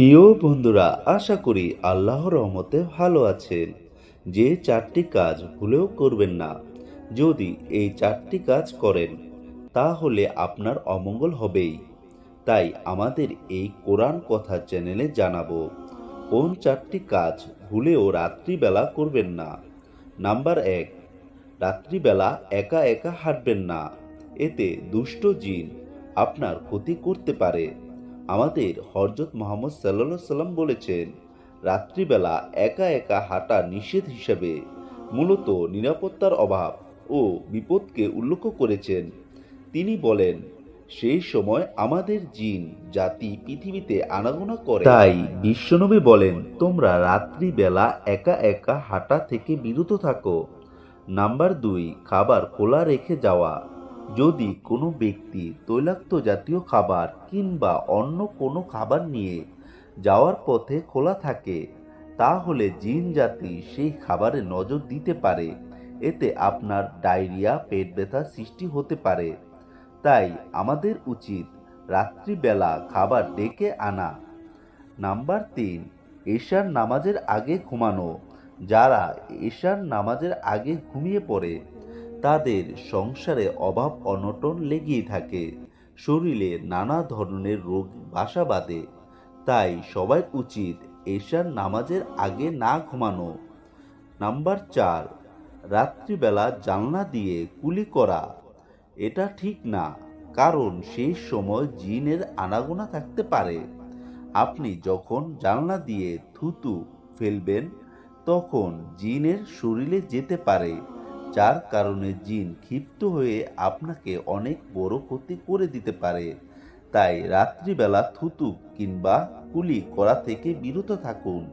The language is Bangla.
প্রিয় বন্ধুরা, আশা করি আল্লাহর রহমতে ভালো আছেন। যে চারটি কাজ ভুলেও করবেন না। যদি এই চারটি কাজ করেন তাহলে আপনার অমঙ্গল হবেই। তাই আমাদের এই কোরআন কথা চ্যানেলে জানাবো কোন চারটি কাজ ভুলেও রাত্রিবেলা করবেন না। নাম্বার ১, রাত্রিবেলা একা একা হাঁটবেন না। এতে দুষ্ট জিন আপনার ক্ষতি করতে পারে। আমাদের হযরত মুহাম্মদ সাল্লাল্লাহু সাল্লাম বলেছেন, রাত্রিবেলা একা একা হাঁটা নিষেধ হিসেবে মূলত নিরাপত্তার অভাব ও বিপদকে উল্লেখ করেছেন। তিনি বলেন, সেই সময় আমাদের জিন জাতি পৃথিবীতে আনাগোনা করে। তাই বিশ্বনবী বলেন, তোমরা রাত্রিবেলা একা একা হাঁটা থেকে বিরত থাকো। নাম্বার ২, খাবার খোলা রেখে যাওয়া। যদি কোনো ব্যক্তি তৈলাক্ত জাতীয় খাবার কিংবা অন্য কোনো খাবার নিয়ে যাওয়ার পথে খোলা থাকে, তাহলে জিন জাতি সেই খাবারে নজর দিতে পারে। এতে আপনার ডায়রিয়া, পেট ব্যথা সৃষ্টি হতে পারে। তাই আমাদের উচিত রাত্রিবেলা খাবার ডেকে আনা। নাম্বার ৩, এশার নামাজের আগে ঘুমানো। যারা এশার নামাজের আগে ঘুমিয়ে পড়ে তাদের সংসারে অভাব অনটন লেগেই থাকে, শরীরে নানা ধরনের রোগ বাসা বাঁধে। তাই সবাই উচিত এশার নামাজের আগে না ঘুমানো। নাম্বার ৪, রাত্রিবেলা জানলা দিয়ে কুলি করা। এটা ঠিক না, কারণ সেই সময় জিনের আনাগোনা থাকতে পারে। আপনি যখন জানলা দিয়ে থুতু ফেলবেন তখন জিনের শরীরে যেতে পারে, যার কারণে জিন ক্ষিপ্ত হয়ে আপনাকে অনেক বড় ক্ষতি করে দিতে পারে। তাই রাত্রিবেলা থুতু কিংবা কুলি করা থেকে বিরত থাকুন।